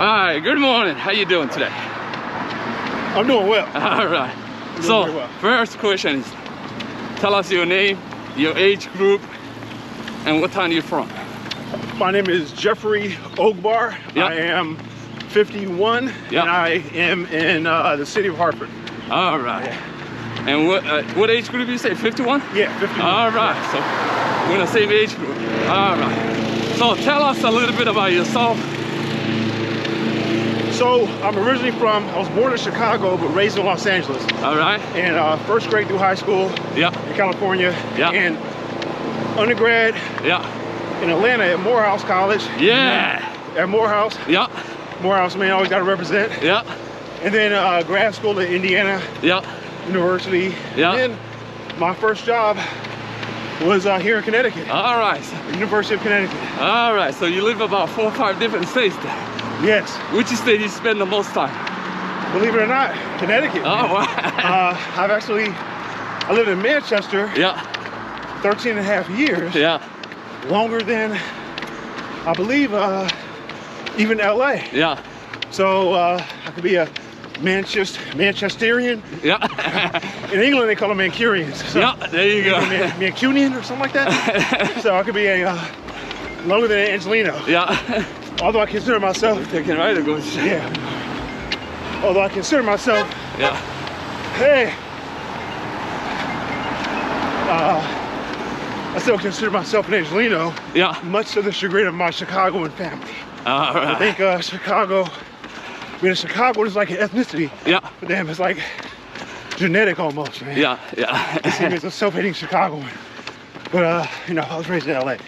Alright, good morning. How you doing today? I'm doing well. Alright. So, very well. first question is, tell us your name, your age group, and what town you're from. My name is Jeffrey Ogbar. Yep. I am 51, Yep. and I am in the city of Hartford. Alright. And what age group you say? 51? Yeah, 51. Alright, so we're in the same age group. Alright. So tell us a little bit about yourself. So I'm originally I was born in Chicago, but raised in Los Angeles. Alright. And first grade through high school in California. And undergrad in Atlanta at Morehouse College. At Morehouse. Morehouse, man, always got to represent. And then grad school at Indiana University. And then my first job was here in Connecticut. Alright. University of Connecticut. Alright, so you live about 4 or 5 different states there. Yes. Which state you spend the most time? Believe it or not, Connecticut. Oh, wow. I lived in Manchester 13 and a half years. Longer than, I believe, even LA. So I could be a Manchesterian. In England they call them Mancunians. So there you go. Mancunian or something like that. So I could be a longer than an Angelino. Although I consider myself taking right to go. Although I consider myself I still consider myself an Angelino. Much to the chagrin of my Chicagoan family. I think Chicago, being a Chicago is like an ethnicity. For them, it's like genetic almost, man. They see me as a self-hating Chicagoan. But you know, I was raised in LA.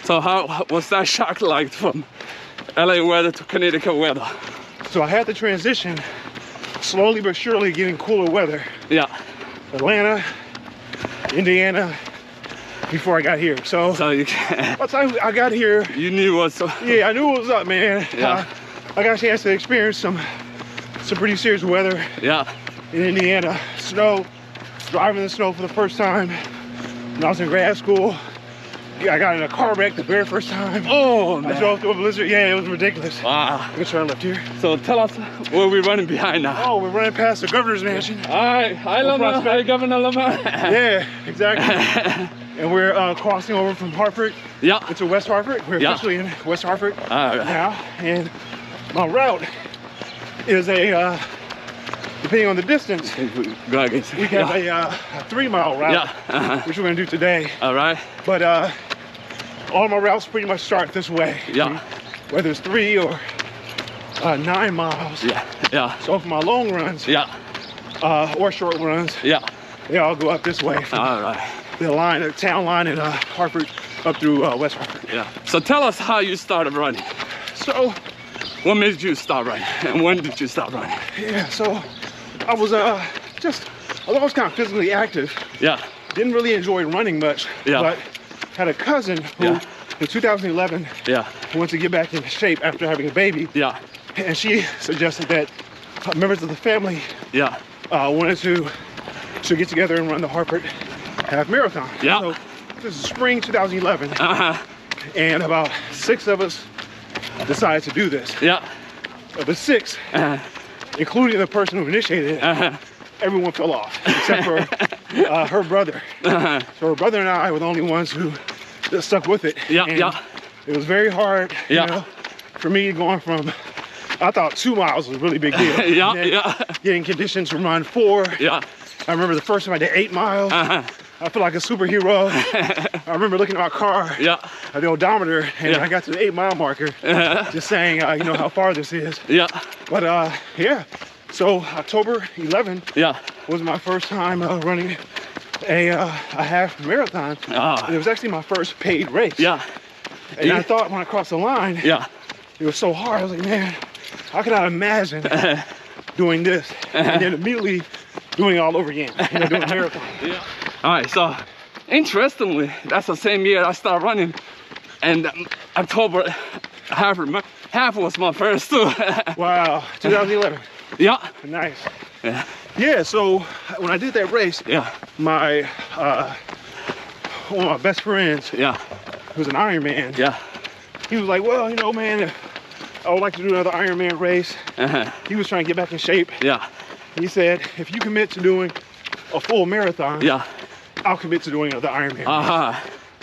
So how was that shock like from LA weather to Connecticut weather? So I had to transition slowly but surely, getting cooler weather. Atlanta, Indiana, before I got here. So by the time I got here, you knew what's up. Yeah, I knew what was up, man. I got a chance to experience some pretty serious weather. In Indiana, snow, driving in the snow for the first time when I was in grad school. I got in a car wreck the very first time. Oh, man. I drove through a blizzard. Yeah, it was ridiculous. Wow. Good turn left here. So tell us where we're running behind now. Oh, we're running past the governor's mansion. Hi, Lamar. Hi, Governor Lamar. Yeah, exactly. And we're crossing over from Hartford into West Hartford. We're officially in West Hartford now. And my route is depending on the distance, we have a 3-mile route, which we're gonna do today. But all my routes pretty much start this way. Whether it's 3 or 9 miles. So for my long runs, or short runs, they all go up this way. The town line in Hartford up through West Hartford. So tell us how you started running. So, what made you start running, and when did you start running? So I was although I was kind of physically active. Didn't really enjoy running much. But had a cousin who, in 2011, wanted to get back into shape after having a baby. And she suggested that members of the family wanted to get together and run the Hartford Half Marathon. So this is spring 2011. And about 6 of us decided to do this. Of the 6, including the person who initiated it, everyone fell off, except for her brother. So her brother and I were the only ones who just stuck with it. It was very hard, you know, for me going from, I thought 2 miles was a really big deal. Getting conditions to run 4. I remember the first time I did 8 miles. I feel like a superhero. I remember looking at my car, at the odometer, and I got to the 8-mile marker, just saying, you know, how far this is. But so October 11 was my first time running a half marathon. It was actually my first paid race. And I thought when I crossed the line, it was so hard. I was like, man, how can I imagine doing this? And then immediately doing it all over again, you know, doing a marathon. All right, so interestingly, that's the same year I started running, and October half was my first too. Wow, 2011. Nice. Yeah, so when I did that race, my one of my best friends, who's an Ironman, he was like, well, you know, man, I would like to do another Ironman race. He was trying to get back in shape. Yeah. He said, if you commit to doing a full marathon, yeah, I'll commit to doing another Ironman.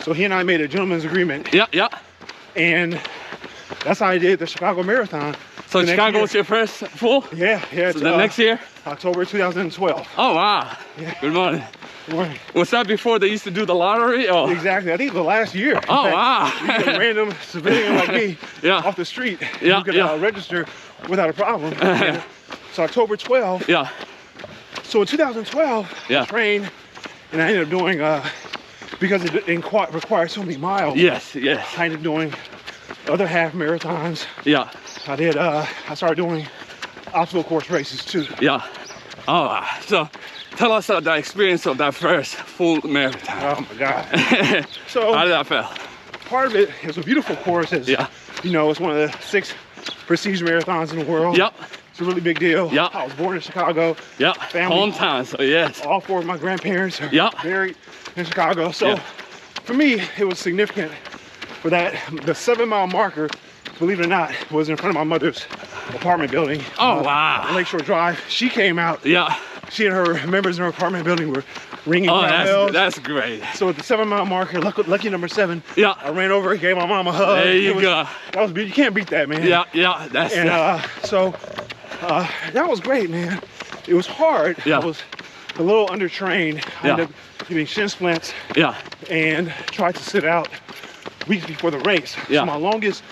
So he and I made a gentleman's agreement. Yeah, yeah. And that's how I did the Chicago Marathon. So Chicago was your first full? Yeah, yeah. So the next year? October 2012. Oh, wow. Yeah. Good morning. Good morning. Was that before they used to do the lottery? Or? Exactly. I think the last year. Oh, wow. A random civilian like me off the street who could register without a problem. So October 12. Yeah. So in 2012, I trained, and I ended up doing, because it didn't quite require so many miles. Yes, yes. I ended up doing other half marathons. Yeah. I started doing obstacle course races too. Yeah. Oh, so tell us the experience of that first full marathon. Oh my God. So how did that feel? Part of it is a beautiful course. It's, you know, it's one of the 6 prestige marathons in the world. Yep. It's a really big deal. Yep. I was born in Chicago. Yep. Family. Hometown, so yes. All 4 of my grandparents are buried in Chicago. So for me, it was significant for that. The 7-mile marker, believe it or not, was in front of my mother's apartment building. Oh, wow. Lakeshore Drive. She came out. Yeah. She and her members in her apartment building were ringing bells. That's great. So at the 7-mile marker, lucky number 7, yeah, I ran over, gave my mom a hug. There you go. That was beautiful. You can't beat that, man. Yeah, yeah. That's so that was great, man. It was hard. Yeah. I was a little undertrained. I ended up getting shin splints. Yeah. And tried to sit out weeks before the race. Yeah. So my longest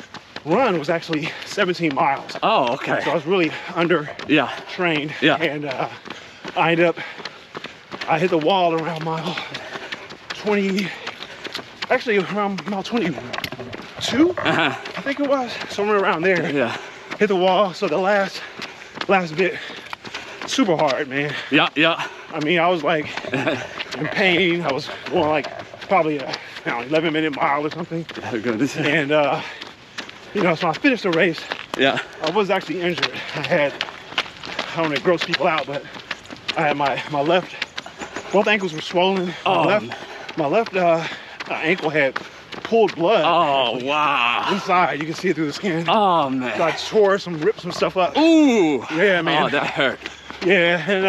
run was actually 17 miles. Oh, okay. So I was really trained. Yeah. And I hit the wall around mile 20, actually around mile 22, I think it was, somewhere around there. Yeah. Hit the wall, so the last bit, super hard, man. Yeah, yeah. I mean, I was like in pain. I was going like probably a 11-minute mile or something. Oh, goodness. And you know, so I finished the race. Yeah. I was actually injured. I don't want to gross people out, but I had my left, both ankles were swollen. My left ankle had pulled blood. Oh, wow. Inside, you can see it through the skin. Oh, man. So I ripped some stuff up. Ooh. Yeah, man. Oh, that hurt. Yeah, and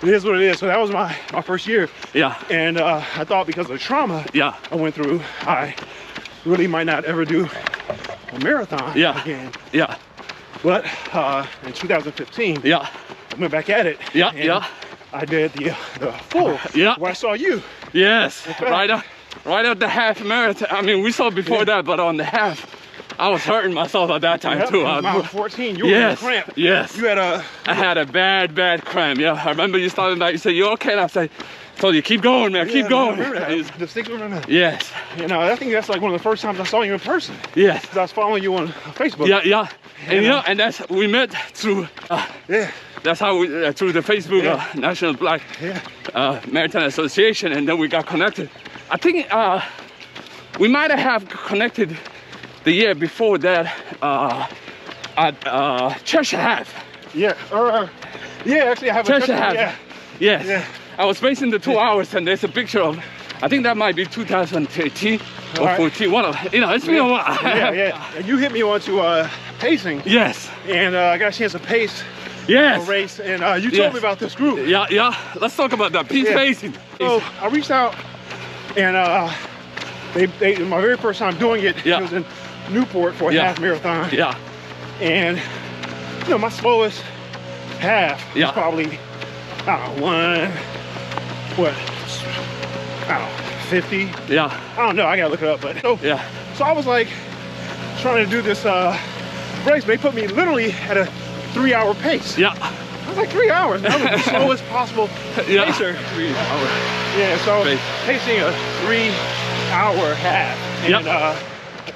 it is what it is. So that was my first year. Yeah. And I thought because of the trauma I went through, I really might not ever do a marathon again. Yeah. But in 2015, I went back at it. Yeah, yeah. I did the full. Yeah. Where I saw you. Yes. Right at the half marathon. I mean, we saw before that, but on the half, I was hurting myself at that time too. Mile 14, you were in a cramp. Yes. You had I had a bad cramp. Yeah. I remember you started back. You said, "You okay?" And I said, "Told you keep going, man. Keep going." I remember that. Distinctly remember that. Yes. You know, I think that's like one of the first times I saw you in person. Yes. Because I was following you on Facebook. Yeah, yeah. And and we met through. That's how we through the Facebook National Black Marathon Association, and then we got connected. I think we might have connected the year before that at Cheshire Half. Yeah. Actually, I have a Cheshire Half. Yeah. Yes. Yeah. I was racing the 2 hours, and there's a picture of. I think that might be 2013 or 14. It's been a while. Yeah. And you hit me onto pacing. Yes. And I got a chance to pace. Yes. A race, and you told me about this group. Yeah. Let's talk about that. Pacing. So I reached out, and they my very first time doing it, it was in Newport for a half marathon. Yeah. And my slowest half was probably 50. Yeah. I don't know. I gotta look it up, but so I was like trying to do this race. They put me literally at a 3-hour pace. Yeah. I was like 3 hours. That was the slowest possible pacer. 3 hours. Yeah. So pacing a 3-hour half, and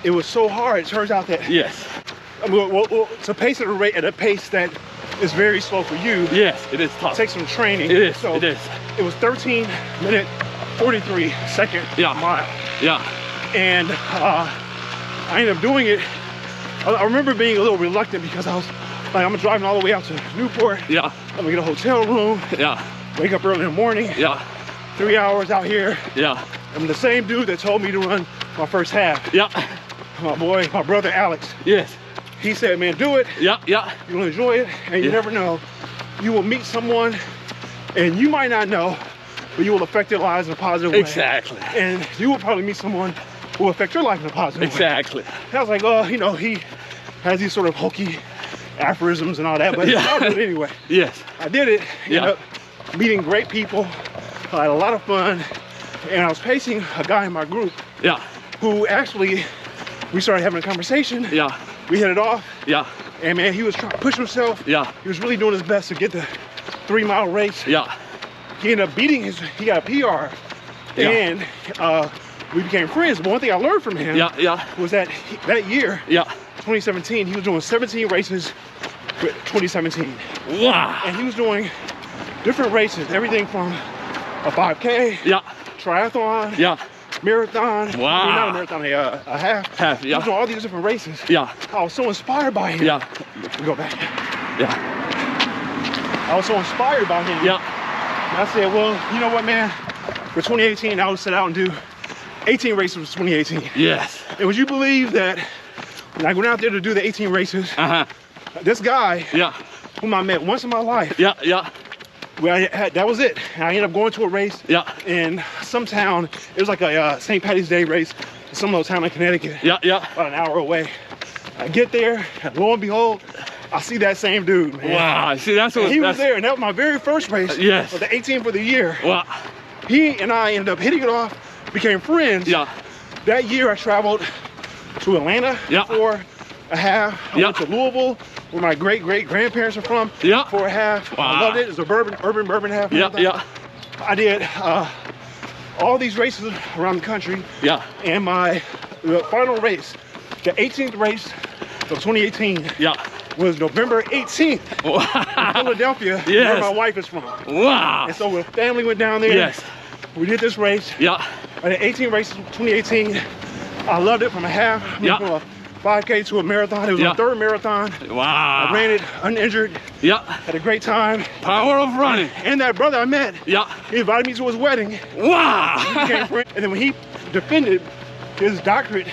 it was so hard. It turns out that to pace at a pace that is very slow for you. Yes, it is tough. It takes some training. It is. So it is. It was 13-minute, 43-second mile. Yeah. And I ended up doing it. I remember being a little reluctant because I was like, I'm driving all the way out to Newport. Yeah. I'm gonna get a hotel room. Yeah. Wake up early in the morning. Yeah. 3 hours out here. Yeah. I'm the same dude that told me to run my first half. Yeah. My brother Alex. Yes. he said, man, do it. Yeah, yeah. You'll enjoy it, and you never know. You will meet someone, and you might not know, but you will affect their lives in a positive way. Exactly. And you will probably meet someone who will affect your life in a positive way. Exactly. And I was like, oh, you know, he has these sort of hokey aphorisms and all that, but I'll do it anyway. Yes. I did it. Ended up meeting great people. I had a lot of fun, and I was pacing a guy in my group. Yeah. Who actually, we started having a conversation. Yeah. We hit it off. Yeah. And man, he was trying to push himself. Yeah. He was really doing his best to get the 3-mile race. Yeah. He ended up beating he got a PR. Yeah. And we became friends. But one thing I learned from him was that that year, 2017, he was doing 17 races for 2017. Wow. And he was doing different races, everything from a 5K, triathlon, marathon. Wow. I mean, not a marathon, a half. Half, He was doing all these different races. Yeah. I was so inspired by him. Yeah. Let me go back. Yeah. I was so inspired by him. Yeah. And I said, well, you know what, man? For 2018, I would set out and do 18 races for 2018. Yes. And would you believe that when I went out there to do the 18 races, this guy, whom I met once in my life, that was it. And I ended up going to a race in some town. It was like a St. Patty's Day race in some little town in Connecticut. About an hour away. I get there, and lo and behold, I see that same dude, man. Wow, see, that's what he was there, and that was my very first race. Yes. For the 18 for the year. Wow. He and I ended up hitting it off, became friends. That year I traveled to Atlanta for a half. I went to Louisville, where my great-great-grandparents are from, for a half. Wow. I loved it. It was a urban half. I did all these races around the country. And my final race, the 18th race of 2018, was November 18th in Philadelphia, where my wife is from. Wow. And so the family went down there. Yes. We did this race. And the 18 races of 2018, I loved it from a half. From a 5K to a marathon. It was my third marathon. Wow. I ran it uninjured. Had a great time. Power of running. And that brother I met, he invited me to his wedding. Wow. And then when he defended his doctorate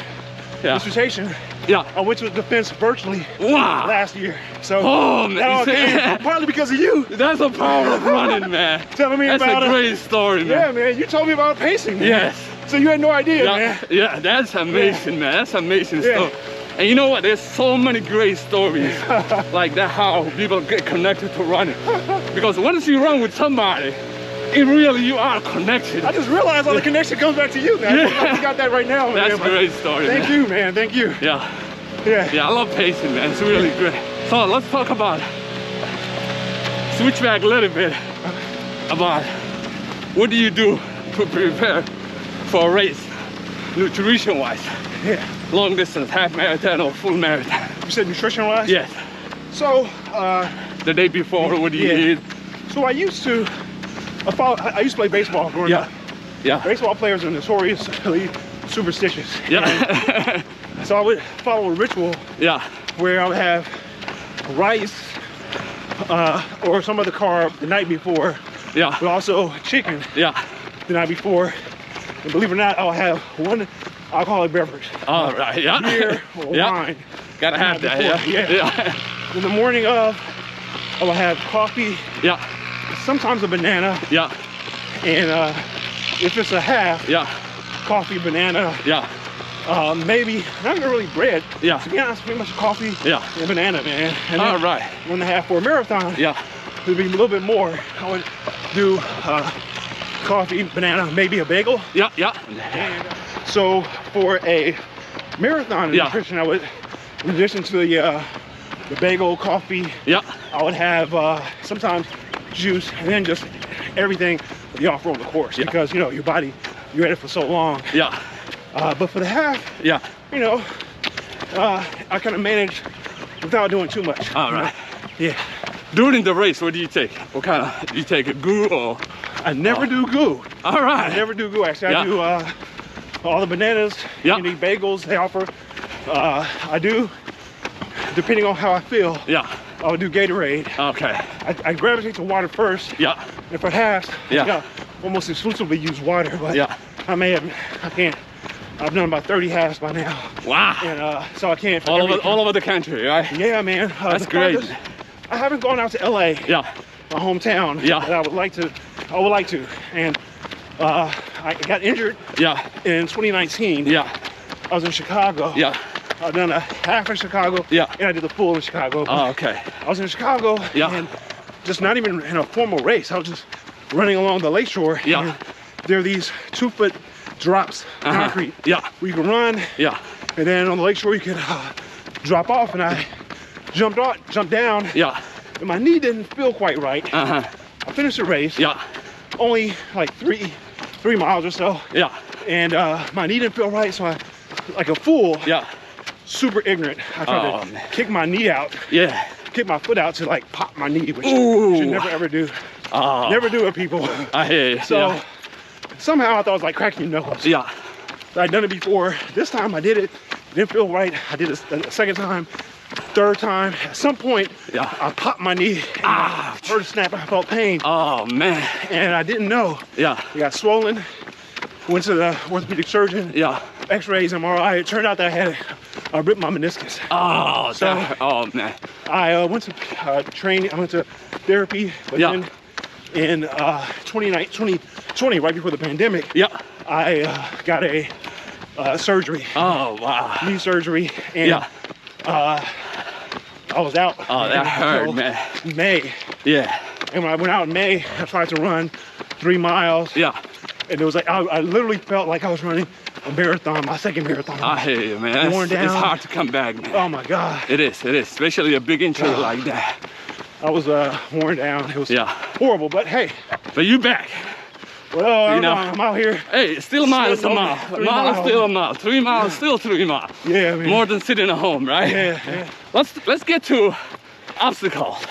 dissertation, I went to his defense virtually last year. So that all came partly because of you. That's the power of running, man. Telling me that's about a great story, man. Yeah, man. You told me about pacing, man. Yes. So you had no idea, man. Yeah, that's amazing, man. That's amazing stuff. And you know what? There's so many great stories like that, how people get connected to running. Because once you run with somebody, you are connected. I just realized all the connection comes back to you, man. You got that right now, man. That's a great story, Thank you, man. Thank you. Yeah, I love pacing, man. It's really great. So let's talk about, switch back a little bit about what do you do to prepare for a race, nutrition-wise? Long distance, half marathon or full marathon. You said nutrition-wise? Yes. So, the day before, what do you eat? So I used to play baseball growing up. Baseball players are notoriously superstitious. So I would follow a ritual where I would have rice or some other carb the night before, but also chicken the night before. And believe it or not, I'll have one alcoholic beverage. All right, beer or wine. Gotta have that, In the morning of, I will have coffee. Sometimes a banana. And if it's a half, coffee, banana. Maybe not really bread. To be honest, pretty much coffee and banana, man. And all right. 1.5 for a marathon. It would be a little bit more. I would do coffee, banana, maybe a bagel. And so for a marathon nutrition, I would, in addition to the bagel, coffee, I would have sometimes juice, and then just everything the off-road course, because you know your body, you're at it for so long. But for the half, you know, I kind of manage without doing too much. All right. During the race, what do you take? What kind of, do you take a goo or? I never do goo. All right. I never do goo. Actually, I do all the bananas, any bagels they offer. I do, depending on how I feel. I would do Gatorade. Okay. I gravitate to water first. And for halves, I almost exclusively use water, but I can't I've done about 30 halves by now. Wow. And so I can't. All over the country, right? Yeah, man. That's great. I haven't gone out to LA. Yeah. My hometown. Yeah. But I would like to. And I got injured. Yeah. In 2019. Yeah. I was in Chicago. Yeah. I've done a half in Chicago. Yeah. And I did the full in Chicago. Oh, okay. I was in Chicago. Yeah. And just not even in a formal race. I was just running along the lakeshore. Yeah. And there are these 2-foot drops, concrete. Yeah. Where you can run. Yeah. And then on the lakeshore you could drop off, and I jumped down. Yeah. And my knee didn't feel quite right. I finished the race. Yeah. Only like 3 miles or so. Yeah. And my knee didn't feel right, so I, like a fool. Yeah. Super ignorant. I tried to kick my knee out. Yeah. Kick my foot out to like pop my knee, which Ooh. you should never ever do. Never do it, people. I hear you. So somehow I thought it was like cracking your nose. Yeah. I'd done it before. This time I did it. Didn't feel right. I did it a second time, third time. At some point, I popped my knee. And I heard a snap. I felt pain. Oh man. And I didn't know. Yeah. It got swollen. Went to the orthopedic surgeon. Yeah. X-rays, MRI. It turned out that I ripped my meniscus. Oh, so oh man. I went to training. I went to therapy. But then in 2020, right before the pandemic, I got a surgery. Oh wow. Knee surgery. And I was out. Oh, that hurt, man. May. Yeah. And when I went out in May, I tried to run 3 miles. Yeah. And it was like, I literally felt like I was running a marathon, my second marathon. I hear you, man. Worn down. It's hard to come back, man. Oh my God. It is, especially a big injury like that. I was worn down. It was horrible, but hey. But you back. Well, you know, I'm out here. Hey, still a mile is a mile. A mile is still a mile. 3 miles, still 3 miles. Yeah, man. More than sitting at home, right? Yeah. Let's get to obstacles.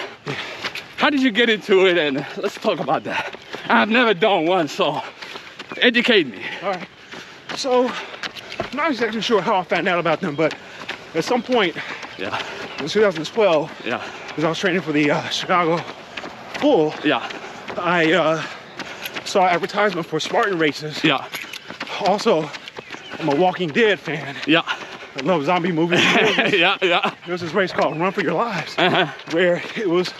How did you get into it? And let's talk about that. I've never done one, so educate me. All right. So, I'm not exactly sure how I found out about them, but at some point, in 2012, because I was training for the Chicago Full, I saw advertisement for Spartan races. Also, I'm a Walking Dead fan. I love zombie movies. There was this race called Run for Your Lives, where it was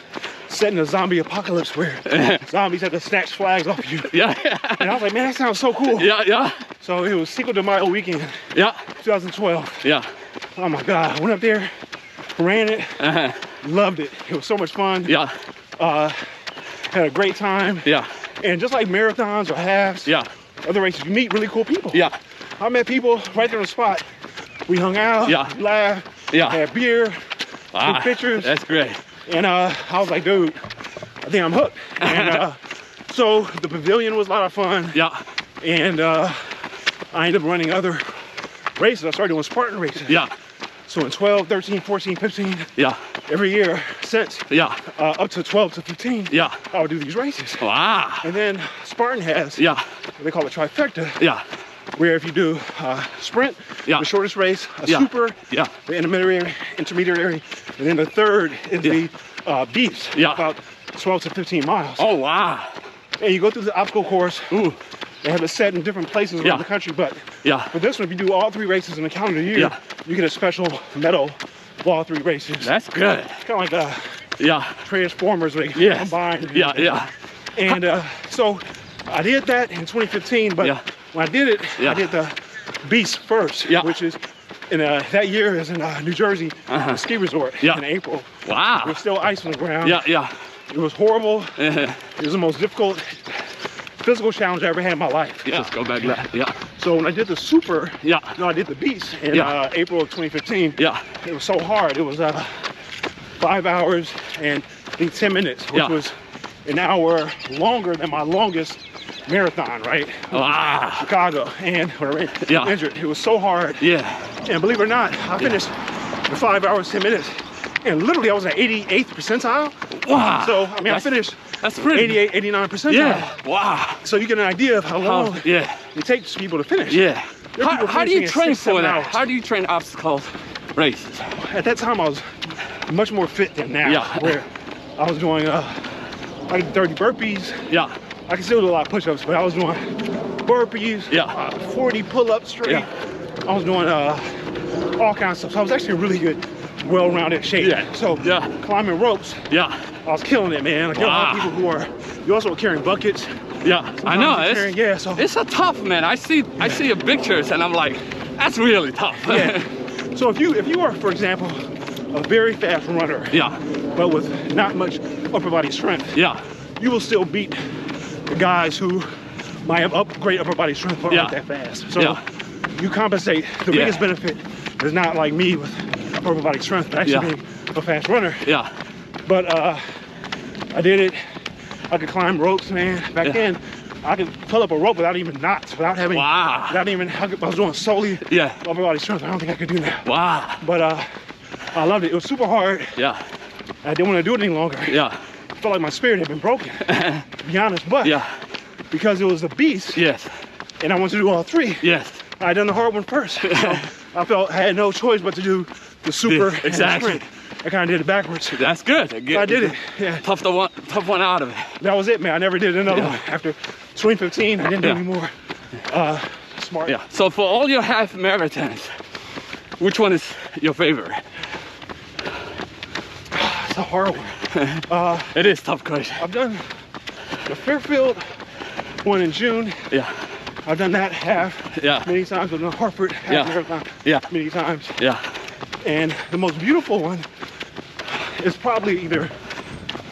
set in a zombie apocalypse where zombies had to snatch flags off you. And I was like, man, that sounds so cool. So it was Cinco de Mayo weekend. 2012. Oh my God, I went up there, ran it, loved it. It was so much fun. Had a great time. And just like marathons or halves, other races, you meet really cool people. I met people right there on the spot. We hung out, laughed, had beer, took pictures. That's great. And I was like, dude, I think I'm hooked. And so the pavilion was a lot of fun. And I ended up running other races. I started doing Spartan races. So in 12, 13, 14, 15, every year since, up to 12 to 15, I would do these races. Wow. And then Spartan has, they call it trifecta, where if you do sprint, the shortest race, a super, the intermediary, and then the third is the beast, about 12 to 15 miles. Oh, wow. And you go through the obstacle course. They have it set in different places around the country, but for this one, if you do all 3 races in a calendar year, you get a special medal for all 3 races. That's good. It's kind of like Transformers, like combined. And so I did that in 2015, but when I did it, I did the Beast first, which is in that year is in New Jersey, a ski resort in April. Wow. There's still ice on the ground. It was horrible. It was the most difficult physical challenge I ever had in my life. Let's go back there. So when I did the super, I did the Beast in April of 2015. It was so hard. It was 5 hours and I think 10 minutes, which was an hour longer than my longest marathon, right? Chicago. And when I ran injured, it was so hard. And believe it or not, I finished in 5 hours, 10 minutes. And literally I was at 88th percentile. Wow. So, I mean, I finished that's pretty 88, 89 percentile. Wow. So you get an idea of how long it takes people to finish. How do you train for that? How do you train obstacle races? At that time, I was much more fit than now. Where I was doing I did 30 burpees. I can still do a lot of push-ups, but I was doing burpees, 40 pull-ups straight, I was doing all kinds of stuff. So I was actually in really good, well-rounded shape. Yeah. So climbing ropes. Yeah. I was killing it, man. Like, there are a lot of people who are. You also carrying buckets. Yeah, I know. It's a tough, man. I see your pictures and I'm like, that's really tough. Yeah. So if you are, for example, a very fast runner, but with not much upper body strength, you will still beat the guys who might have great upper body strength but aren't that fast. So you compensate. The biggest benefit is not like me with upper body strength, but actually being a fast runner. Yeah. But I did it. I could climb ropes, man. Back then, I could pull up a rope without even knots, without having, I was doing solely upper body strength. I don't think I could do that. Wow. But I loved it. It was super hard. Yeah. I didn't want to do it any longer. Yeah. I felt like my spirit had been broken, to be honest. But because it was a beast, and I wanted to do all three, I done the hard one first. So I felt I had no choice but to do the super and the sprint. I kind of did it backwards. That's good. I did it. Yeah. Tough one out of it. That was it, man. I never did another one. After 2015, I didn't do any more. Smart. Yeah. So for all your half marathons, which one is your favorite? It's a hard one. It is a tough question. I've done the Fairfield one in June. Yeah. I've done that half many times. I've done the Hartford half marathon many times. Yeah. And the most beautiful one is probably either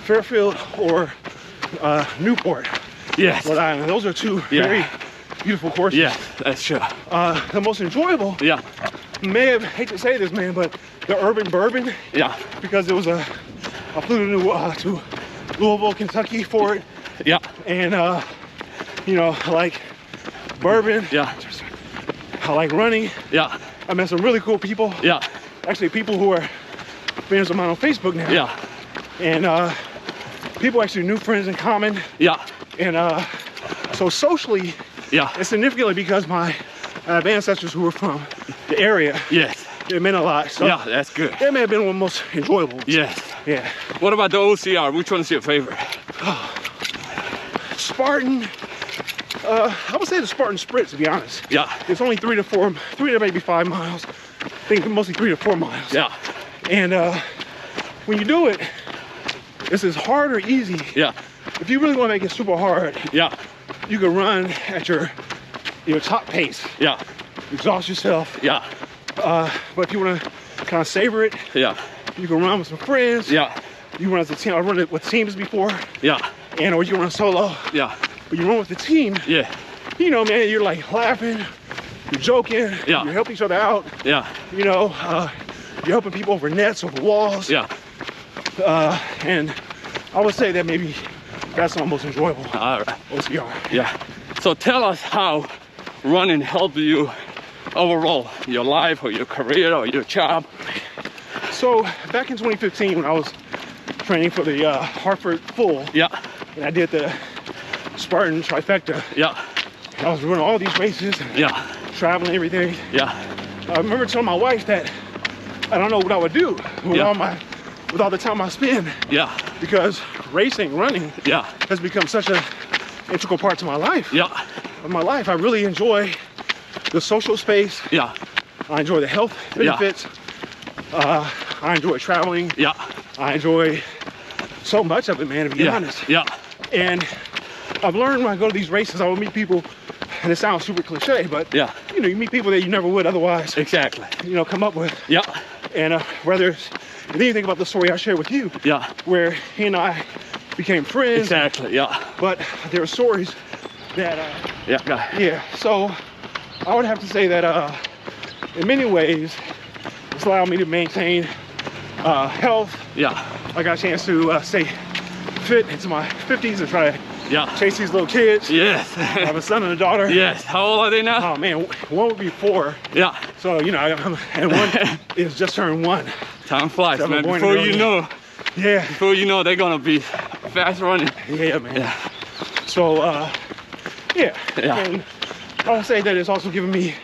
Fairfield or Newport. Yes. Rhode Island. Those are two very beautiful courses. Yeah, that's true. The most enjoyable. Yeah. Hate to say this, man, but the Urban Bourbon. Yeah. Because it was I flew to Louisville, Kentucky for it. Yeah. And you know, I like bourbon. Yeah. I like running. Yeah. I met some really cool people. Yeah. Actually, people who are friends of mine on Facebook now. Yeah. And people actually new friends in common. Yeah. And so socially, it's significantly because I have ancestors who were from the area. Yes. It meant a lot. So yeah, that's good. That may have been one of the most enjoyable. Yes. Yeah. What about the OCR? Which one's your favorite? Spartan. I would say the Spartan Sprint, to be honest. Yeah. It's only 3 to maybe 5 miles. I think mostly 3 to 4 miles. Yeah. And when you do it, this is hard or easy. Yeah. If you really want to make it super hard, you can run at your top pace. Yeah. Exhaust yourself. Yeah. But if you want to kind of savor it, you can run with some friends. Yeah. You run as a team. I've run it with teams before. Yeah. And or you can run solo. Yeah. But you run with the team. Yeah. You know, man, you're like laughing, you're joking. Yeah. You help each other out. Yeah. You know, you're helping people over nets, over walls. Yeah. And I would say that maybe that's the most enjoyable. All right. OCR. Yeah. So tell us how running helped you overall, your life or your career or your job. So back in 2015 when I was training for the Hartford Full, and I did the Spartan trifecta. Yeah. I was running all these races. Traveling every day. Yeah. I remember telling my wife that I don't know what I would do with all the time I spend. Yeah. Because racing, running, has become such an integral part to my life. Yeah. Of my life, I really enjoy the social space. Yeah. I enjoy the health benefits. I enjoy traveling. Yeah. I enjoy so much of it, man, to be honest. Yeah. And I've learned when I go to these races, I will meet people, and it sounds super cliche, but you know, you meet people that you never would otherwise. Exactly. You know, come up with. Yeah. And whether it's, and then you think about the story I shared with you. Yeah. Where he and I became friends. Exactly. Yeah. But there are stories that. Yeah. So I would have to say that in many ways, it's allowed me to maintain health. Yeah. I got a chance to stay fit into my 50s and try to chase these little kids. Yes. I have a son and a daughter. Yes. How old are they now? Oh man, one would be 4. Yeah. So you know, and one is just turned 1. Time flies, so man. Before you know, before you know, they're gonna be fast running. Yeah, man. Yeah. So yeah. And I would say that it's also given me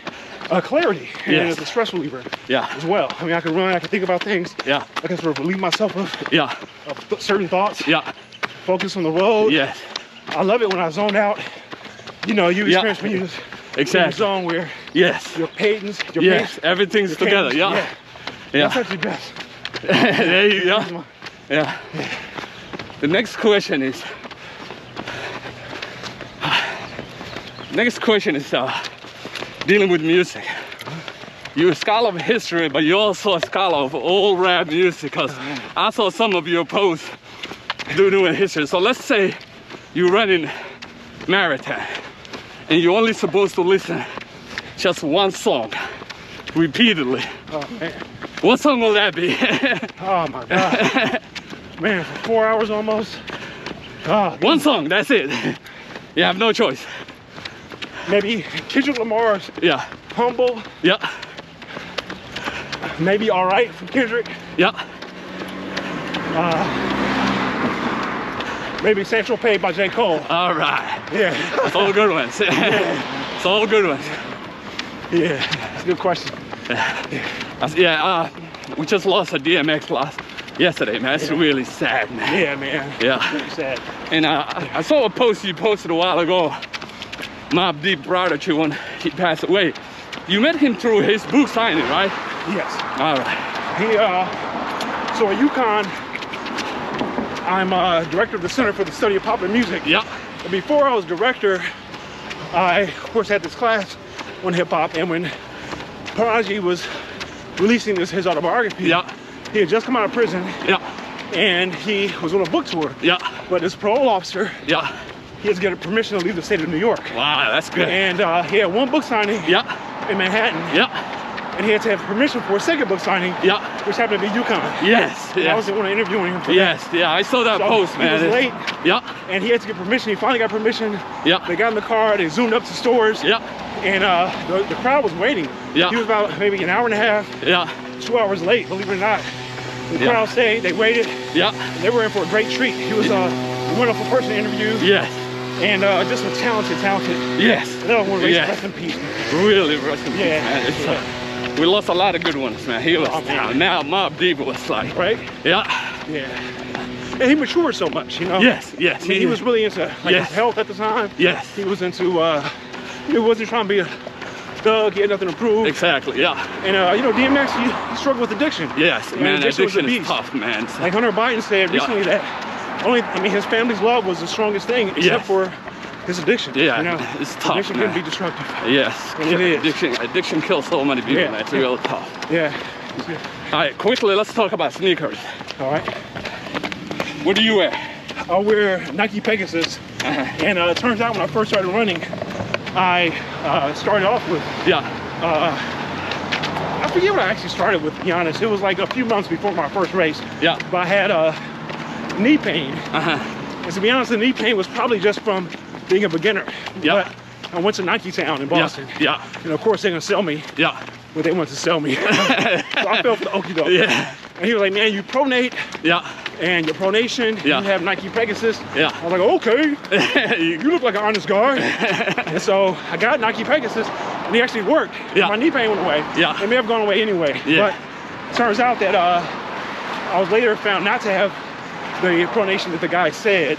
clarity, and it's a stress reliever. Yeah. As well. I mean, I can run. I can think about things. Yeah. I can sort of relieve myself of certain thoughts. Yeah. Focus on the road. Yes. I love it when I zone out. You know, you experience when you just Exactly. Zone where your pace, everything's together. Yeah. That's actually best. There you go. Yeah. The next question is. Dealing with music. You're a scholar of history, but you're also a scholar of old rap music, because I saw some of your posts doing history. So let's say you're running marathon and you're only supposed to listen just one song repeatedly. Oh man. What song will that be? Oh my God. Man, for 4 hours almost. One song, that's it. You have no choice. Maybe Kendrick Lamar's Humble. Yeah. Maybe Alright from Kendrick. Yeah. Maybe Central Pay by J. Cole. All right. Yeah. It's all good ones. It's all good ones. Yeah, it's a good question. We just lost a DMX class yesterday, man. It's really sad, man. Yeah, man. Yeah. Really sad. And I saw a post you posted a while ago. Mobb Deep brought it to you when he passed away. You met him through his book signing, right? Yes. All right. So at UConn, I'm director of the Center for the Study of Popular Music. Yeah. And before I was director, I, of course, had this class on hip hop, and when Prodigy was releasing his autobiography, he had just come out of prison, and he was on a book tour. But his parole officer, he had to get permission to leave the state of New York. Wow, that's good. And he had one book signing in Manhattan. And he had to have permission for a second book signing, which happened to be UConn. Yes. I was the one interviewing him for that. Yeah, I saw that post, man. He was late. And he had to get permission. He finally got permission. They got in the car. They zoomed up to stores. And the crowd was waiting. He was about maybe an hour and a half. 2 hours late, believe it or not. The crowd stayed. They waited. And they were in for a great treat. He was a wonderful person to interview. And just a talented. And I want to rest in peace. Really rest in peace, man. We lost a lot of good ones, man. He was now Mobb Deep was like, and he matured so much, you know. Yes. I mean, he was really into his health at the time. He was into he wasn't trying to be a thug. He had nothing to prove. Exactly. And you know, DMX, he struggled with addiction. Man, addiction is tough, man. Like Hunter Biden said recently that his family's love was the strongest thing, except for his addiction. You know? It's tough. Addiction can be destructive. Yes, it is. Addiction kills so many people. Man. It's real tough. All right, quickly, let's talk about sneakers. All right. What do you wear? I wear Nike Pegasus. And it turns out when I first started running, I started off with I forget what I actually started with, to be honest. It was like a few months before my first race. But I had knee pain. And to be honest, the knee pain was probably just from being a beginner. But I went to Nike Town in Boston. And of course they're gonna sell me. What they want to sell me. So I fell for the okie doke. And he was like, man, you pronate. And your pronation, you have Nike Pegasus. I was like, okay. You look like an honest guy. And so I got Nike Pegasus, and he actually worked. My knee pain went away. It may have gone away anyway. But it turns out that I was later found not to have the pronation that the guy said.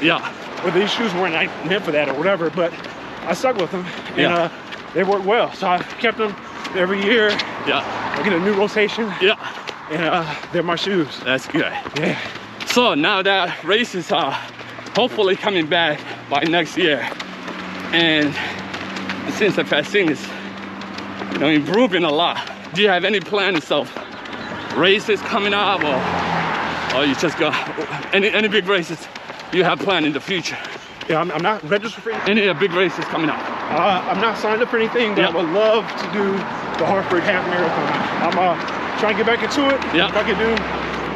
Or these shoes weren't meant for that or whatever. But I stuck with them, and they worked well. So I kept them every year. I get a new rotation. And they're my shoes. That's good. So now that races are hopefully coming back by next year, and since the vaccine is improving a lot, do you have any plans of races coming up, or you just go any big races you have planned in the future? I'm not registered for anything. Any big races coming up? I'm not signed up for anything, but I would love to do the Hartford Half Marathon. I'm trying to get back into it. If I can do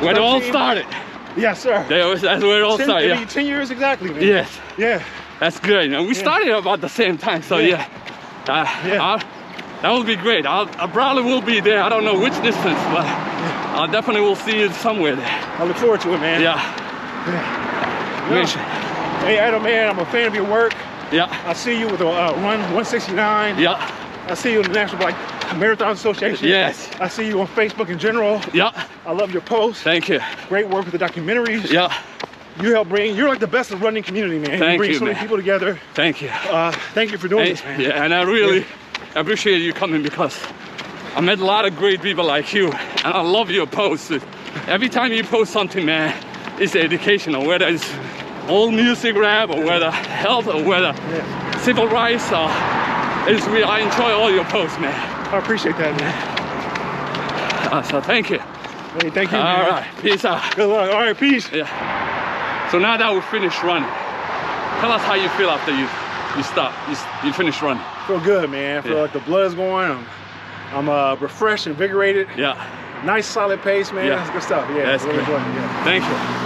where it all started. Yes, sir. That's where it all started. 10 years exactly, man. That's good. We started about the same time, so that will be great. I probably will be there. I don't know which distance, but I definitely will see you somewhere there. I look forward to it, man. Hey, Adam, man, I'm a fan of your work. I see you with a Run 169. I see you in the National Black Marathon Association. I see you on Facebook in general. I love your posts. Thank you. Great work with the documentaries. You help you're like the best of running community, man. Thank you bring you, so many people together. Thank you. Thank you for doing this, man. And I really I appreciate you coming because I met a lot of great people like you, and I love your posts. Every time you post something, man, it's educational, whether it's old music rap or whether health or whether civil rights. I enjoy all your posts, man. I appreciate that, man. So thank you. Hey, thank you, man. All right, peace out. Good luck. All right, peace. Yeah. So now that we finished running, tell us how you feel after you finish running. I feel good, man. I feel like the blood's going. I'm refreshed, invigorated. Yeah. Nice solid pace, man. Yeah. That's good stuff. Yeah. That's really good. enjoying it. Yeah. Thank you.